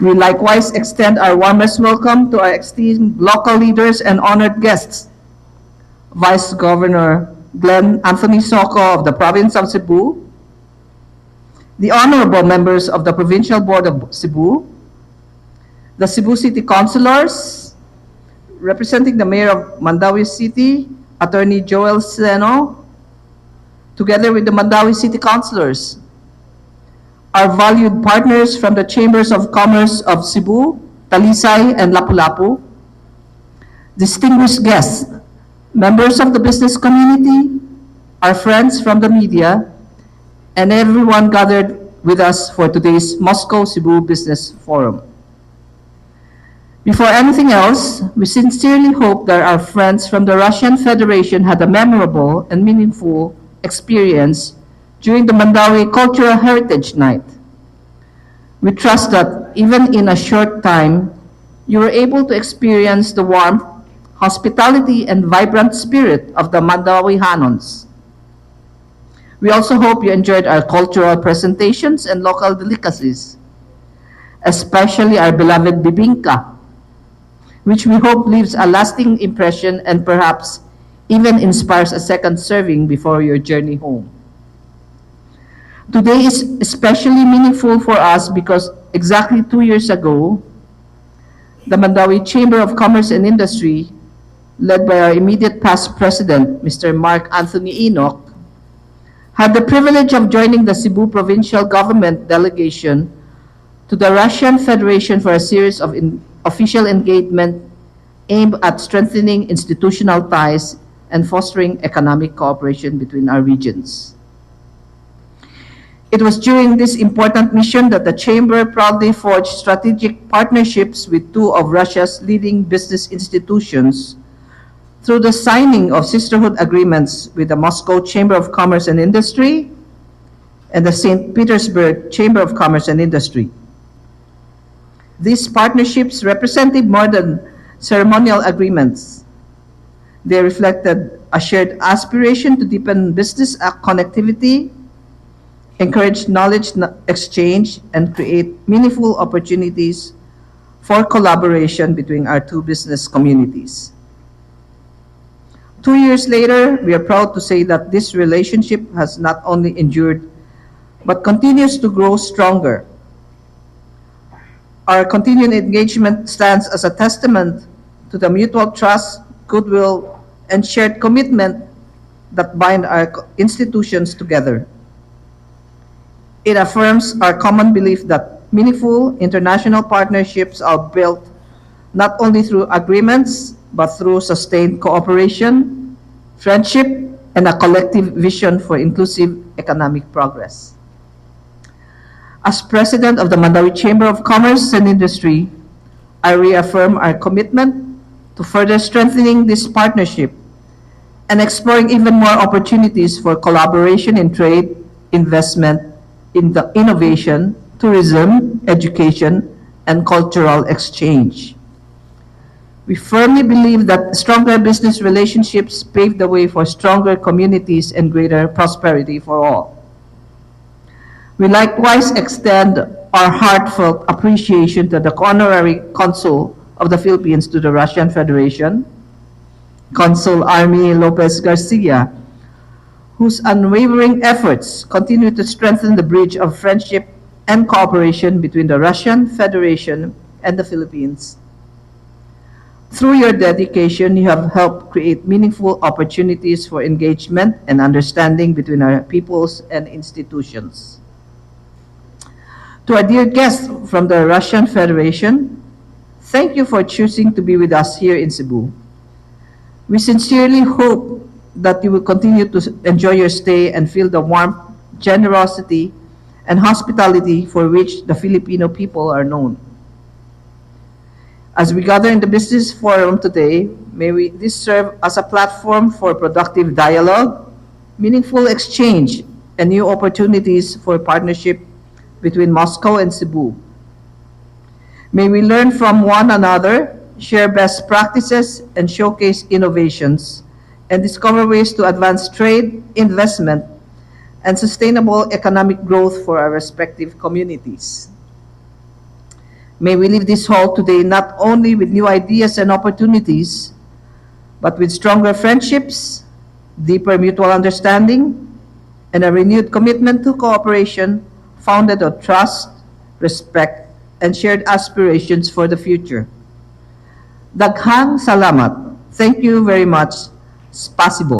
We likewise extend our warmest welcome to our esteemed local leaders and honored guests, Vice Governor Glenn Anthony Soco of the Province of Cebu, the honorable members of the Provincial Board of Cebu, the Cebu City Councilors, representing the Mayor of Mandaue City, Attorney Joel Seno, together with the Mandaue City Councilors, our valued partners from the Chambers of Commerce of Cebu, Talisay, and Lapu-Lapu, distinguished guests, members of the business community, our friends from the media, and everyone gathered with us for today's Moscow Cebu Business Forum. Before anything else, we sincerely hope that our friends from the Russian Federation had a memorable and meaningful experience during the Mandaue Cultural Heritage Night. We trust that even in a short time, you were able to experience the warmth, hospitality, and vibrant spirit of the Mandauehanons. We also hope you enjoyed our cultural presentations and local delicacies, especially our beloved bibingka, which we hope leaves a lasting impression and perhaps even inspires a second serving before your journey home. Today is especially meaningful for us because exactly 2 years ago, the Mandaue Chamber of Commerce and Industry, led by our immediate past president, Mr. Mark Anthony Ynoc, had the privilege of joining the Cebu provincial government delegation to the Russian Federation for a series of official engagement aimed at strengthening institutional ties and fostering economic cooperation between our regions. It was during this important mission that the Chamber proudly forged strategic partnerships with 2 of Russia's leading business institutions through the signing of sisterhood agreements with the Moscow Chamber of Commerce and Industry and the St. Petersburg Chamber of Commerce and Industry. These partnerships represented more than ceremonial agreements. They reflected a shared aspiration to deepen business connectivity, encourage knowledge exchange, and create meaningful opportunities for collaboration between our 2 business communities. 2 years later, we are proud to say that this relationship has not only endured, but continues to grow stronger. Our continued engagement stands as a testament to the mutual trust, goodwill, and shared commitment that bind our institutions together. It affirms our common belief that meaningful international partnerships are built not only through agreements, but through sustained cooperation, friendship, and a collective vision for inclusive economic progress. As President of the Mandaue Chamber of Commerce and Industry, I reaffirm our commitment to further strengthening this partnership and exploring even more opportunities for collaboration in trade, investment, in the innovation, tourism, education, and cultural exchange. We firmly believe that stronger business relationships pave the way for stronger communities and greater prosperity for all. We likewise extend our heartfelt appreciation to the Honorary Consul of the Philippines to the Russian Federation, Consul Army Lopez Garcia, whose unwavering efforts continue to strengthen the bridge of friendship and cooperation between the Russian Federation and the Philippines. Through your dedication, you have helped create meaningful opportunities for engagement and understanding between our peoples and institutions. To our dear guests from the Russian Federation, thank you for choosing to be with us here in Cebu. We sincerely hope that you will continue to enjoy your stay and feel the warmth, generosity, and hospitality for which the Filipino people are known. As we gather in the business forum today, may this serve as a platform for productive dialogue, meaningful exchange, and new opportunities for partnership between Moscow and Cebu. May we learn from one another, share best practices, and showcase innovations, and discover ways to advance trade, investment, and sustainable economic growth for our respective communities. May we leave this hall today not only with new ideas and opportunities, but with stronger friendships, deeper mutual understanding, and a renewed commitment to cooperation founded on trust, respect, and shared aspirations for the future. Daghang salamat. Thank you very much. Spasibo.